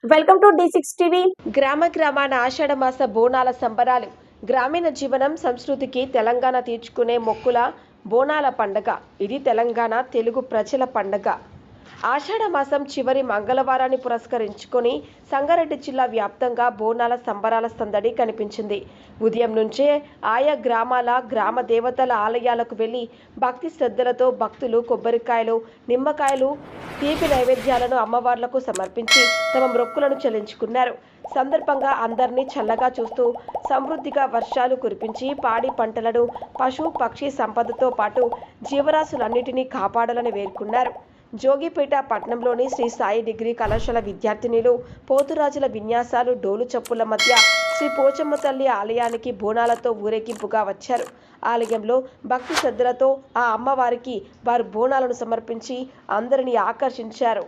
Welcome to D6 TV. గ్రామాన ఆషాఢ మాస బోనాల సంబరాలు. గ్రామీణ జీవనం సంస్కృతికి తెలంగాణ తీర్చుకునే మొక్కుల బోనాల పండగ. ఇది తెలంగాణ తెలుగు ప్రజల పండగ. ఆషాఢ మాసం చివరి మంగళవారాన్ని పురస్కరించుకొని సంగారెడ్డి జిల్లా వ్యాప్తంగా బోనాల సంబరాల సందడి కనిపించింది. ఉదయం నుంచే ఆయా గ్రామ దేవతల ఆలయాలకు వెళ్లి భక్తి శ్రద్ధలతో భక్తులు కొబ్బరికాయలు, నిమ్మకాయలు, తీపి నైవేద్యాలను అమ్మవార్లకు సమర్పించి తమ మొక్కులను చెల్లించుకున్నారు. సందర్భంగా అందరినీ చల్లగా చూస్తూ సమృద్ధిగా వర్షాలు కురిపించి పాడి పంటలను, పశు పక్షి సంపదతో పాటు జీవరాశులన్నిటినీ కాపాడాలని వేడుకున్నారు. జోగిపేట పట్టణంలోని శ్రీ సాయి డిగ్రీ కళాశాల విద్యార్థినులు పోతురాజుల విన్యాసాలు, డోలు చప్పుల మధ్య శ్రీ పోచమ్మ తల్లి ఆలయానికి బోనాలతో ఊరేగింపుగా వచ్చారు. ఆలయంలో భక్తి శ్రద్ధలతో ఆ అమ్మవారికి వారు బోనాలను సమర్పించి అందరినీ ఆకర్షించారు.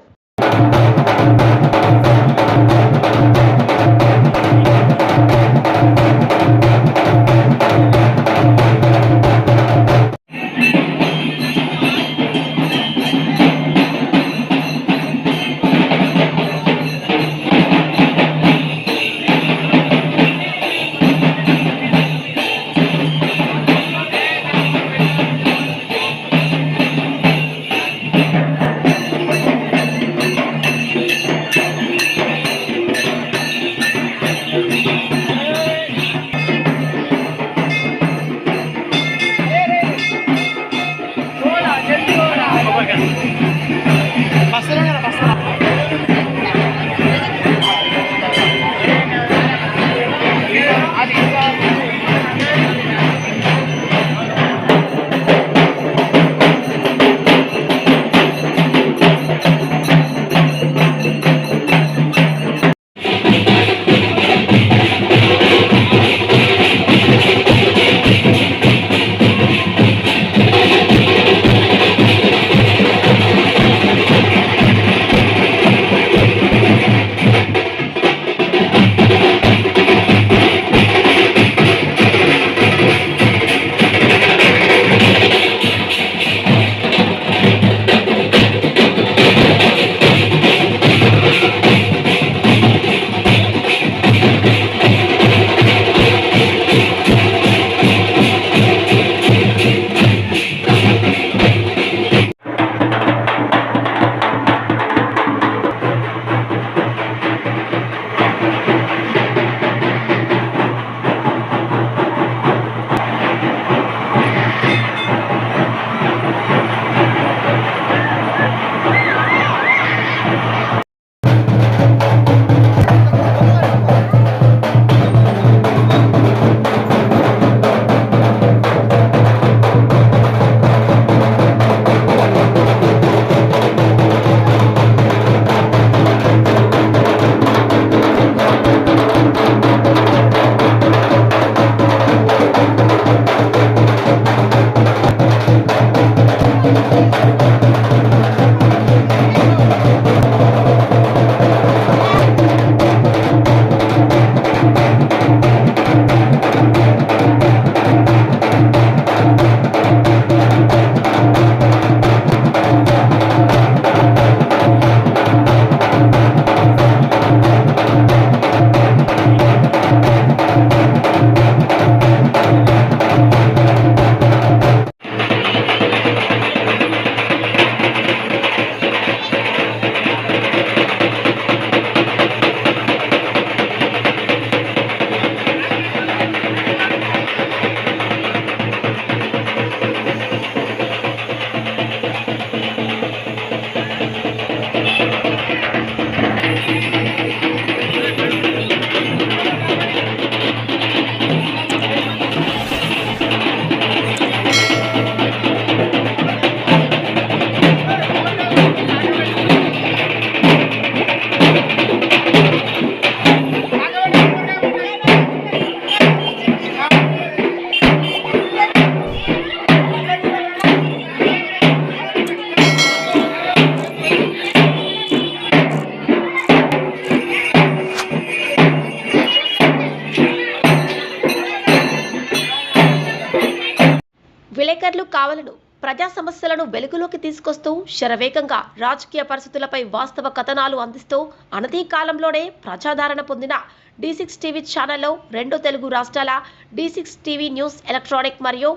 విలేకరులు కావాలను ప్రజా సమస్యలను వెలుగులోకి తీసుకొస్తూ శరవేగంగా రాజకీయ పరిస్థితులపై వాస్తవ కథనాలు అందిస్తూ అనతి కాలంలోనే ప్రజాదరణ పొందిన D6 టీవీ ఛానల్లో 2 తెలుగు రాష్ట్రాల D6 టీవీ న్యూస్ ఎలక్ట్రానిక్ మరియు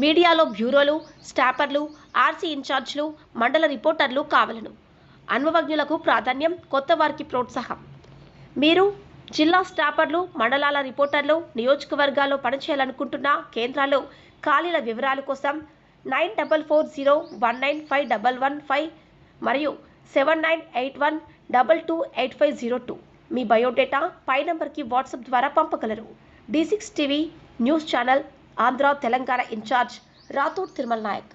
మీడియాలో బ్యూరోలు, స్టాపర్లు, ఆర్సీ ఇన్ఛార్జ్లు, మండల రిపోర్టర్లు కావలను. అనుభవజ్ఞులకు ప్రాధాన్యం, కొత్త వారికి ప్రోత్సాహం. మీరు జిల్లా స్టాపర్లు, మండలాల రిపోర్టర్లు, నియోజకవర్గాల్లో పనిచేయాలనుకుంటున్న కేంద్రాల్లో ఖాళీల వివరాల కోసం 9440195115 మరియు 7981228502 మీ బయోడేటా పై నంబర్కి వాట్సాప్ ద్వారా పంపగలరు. D6 TV news channel Andhra Telangana incharge Rathod Tirumala Naik.